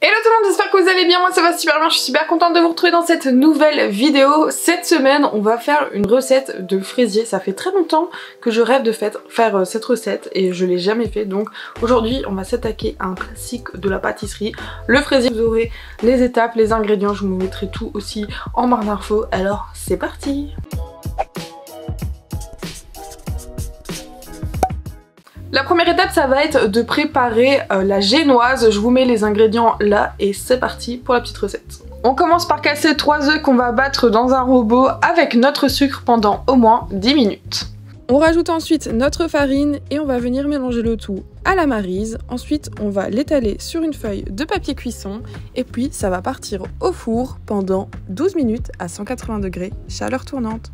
Hello tout le monde, j'espère que vous allez bien, moi ça va super bien, je suis super contente de vous retrouver dans cette nouvelle vidéo. Cette semaine, on va faire une recette de fraisier. Ça fait très longtemps que je rêve de faire cette recette et je l'ai jamais fait. Donc aujourd'hui, on va s'attaquer à un classique de la pâtisserie, le fraisier. Vous aurez les étapes, les ingrédients, je vous mettrai tout aussi en barre d'infos. Alors c'est parti! La première étape, ça va être de préparer la génoise. Je vous mets les ingrédients là et c'est parti pour la petite recette. On commence par casser 3 œufs qu'on va battre dans un robot avec notre sucre pendant au moins 10 minutes. On rajoute ensuite notre farine et on va venir mélanger le tout à la maryse. Ensuite, on va l'étaler sur une feuille de papier cuisson et puis ça va partir au four pendant 12 minutes à 180 degrés, chaleur tournante.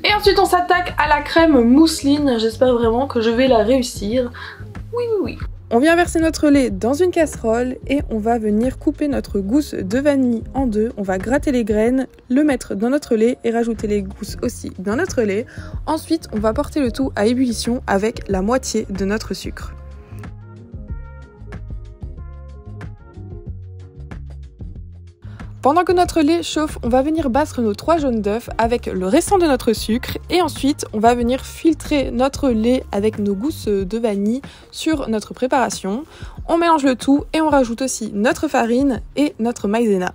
Et ensuite on s'attaque à la crème mousseline, j'espère vraiment que je vais la réussir. Oui. On vient verser notre lait dans une casserole et on va venir couper notre gousse de vanille en deux. On va gratter les graines, le mettre dans notre lait et rajouter les gousses aussi dans notre lait. Ensuite on va porter le tout à ébullition avec la moitié de notre sucre. Pendant que notre lait chauffe, on va venir battre nos 3 jaunes d'œufs avec le restant de notre sucre et ensuite on va venir filtrer notre lait avec nos gousses de vanille sur notre préparation. On mélange le tout et on rajoute aussi notre farine et notre maïzena.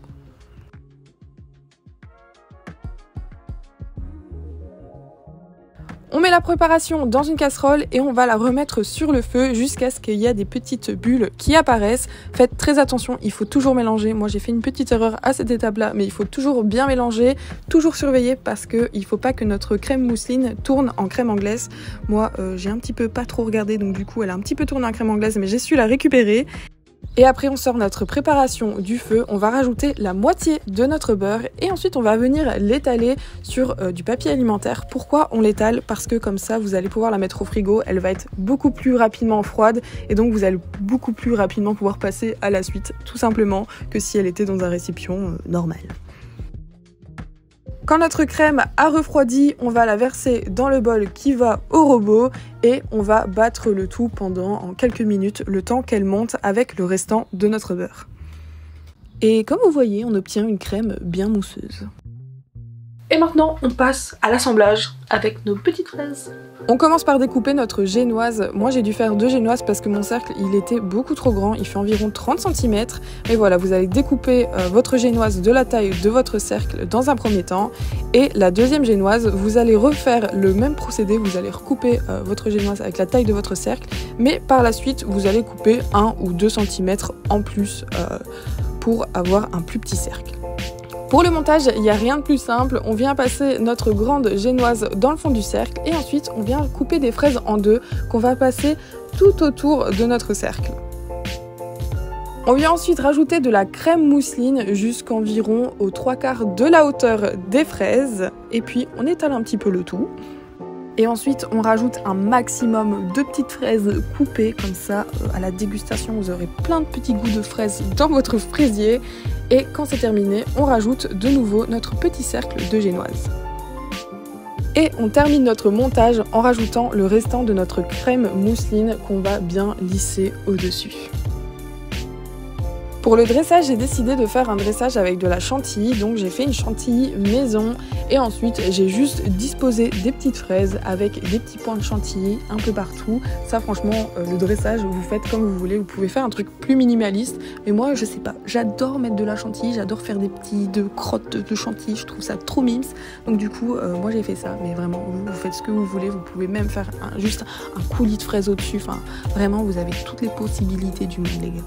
On met la préparation dans une casserole et on va la remettre sur le feu jusqu'à ce qu'il y ait des petites bulles qui apparaissent. Faites très attention, il faut toujours mélanger. Moi j'ai fait une petite erreur à cette étape-là, mais il faut toujours bien mélanger, toujours surveiller parce qu'il ne faut pas que notre crème mousseline tourne en crème anglaise. Moi j'ai un petit peu pas trop regardé, donc du coup elle a un petit peu tourné en crème anglaise, mais j'ai su la récupérer. Et après on sort notre préparation du feu, on va rajouter la moitié de notre beurre et ensuite on va venir l'étaler sur du papier alimentaire. Pourquoi on l'étale? Parce que comme ça vous allez pouvoir la mettre au frigo, elle va être beaucoup plus rapidement froide et donc vous allez beaucoup plus rapidement pouvoir passer à la suite, tout simplement que si elle était dans un récipient normal. Quand notre crème a refroidi, on va la verser dans le bol qui va au robot et on va battre le tout pendant quelques minutes, le temps qu'elle monte avec le restant de notre beurre. Et comme vous voyez, on obtient une crème bien mousseuse. Et maintenant, on passe à l'assemblage avec nos petites fraises. On commence par découper notre génoise. Moi j'ai dû faire 2 génoises parce que mon cercle il était beaucoup trop grand, il fait environ 30 cm. Mais voilà, vous allez découper votre génoise de la taille de votre cercle dans un premier temps. Et la deuxième génoise, vous allez refaire le même procédé, vous allez recouper votre génoise avec la taille de votre cercle. Mais par la suite, vous allez couper 1 ou 2 cm en plus pour avoir un plus petit cercle. Pour le montage, il n'y a rien de plus simple, on vient passer notre grande génoise dans le fond du cercle et ensuite on vient couper des fraises en deux qu'on va passer tout autour de notre cercle. On vient ensuite rajouter de la crème mousseline jusqu'environ aux 3/4 de la hauteur des fraises et puis on étale un petit peu le tout. Et ensuite on rajoute un maximum de petites fraises coupées, comme ça à la dégustation vous aurez plein de petits goûts de fraises dans votre fraisier. Et quand c'est terminé, on rajoute de nouveau notre petit cercle de génoise. Et on termine notre montage en rajoutant le restant de notre crème mousseline qu'on va bien lisser au-dessus. Pour le dressage, j'ai décidé de faire un dressage avec de la chantilly, donc j'ai fait une chantilly maison et ensuite j'ai juste disposé des petites fraises avec des petits points de chantilly un peu partout. Ça franchement, le dressage, vous faites comme vous voulez, vous pouvez faire un truc plus minimaliste, mais moi je sais pas, j'adore mettre de la chantilly, j'adore faire des petites crottes de chantilly, je trouve ça trop mimes, donc du coup moi j'ai fait ça, mais vraiment vous faites ce que vous voulez, vous pouvez même faire juste un coulis de fraises au-dessus, enfin vraiment vous avez toutes les possibilités du monde les gars.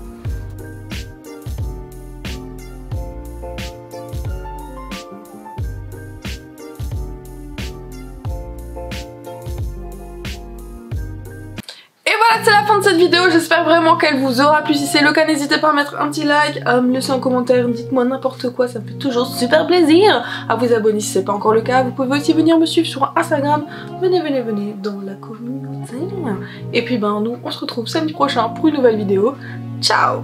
C'est la fin de cette vidéo, j'espère vraiment qu'elle vous aura plu. Si c'est le cas, n'hésitez pas à mettre un petit like, à me laisser un commentaire, dites-moi n'importe quoi, ça me fait toujours super plaisir. À vous abonner si c'est pas encore le cas, vous pouvez aussi venir me suivre sur Instagram, venez dans la communauté. Et puis nous on se retrouve samedi prochain pour une nouvelle vidéo. Ciao!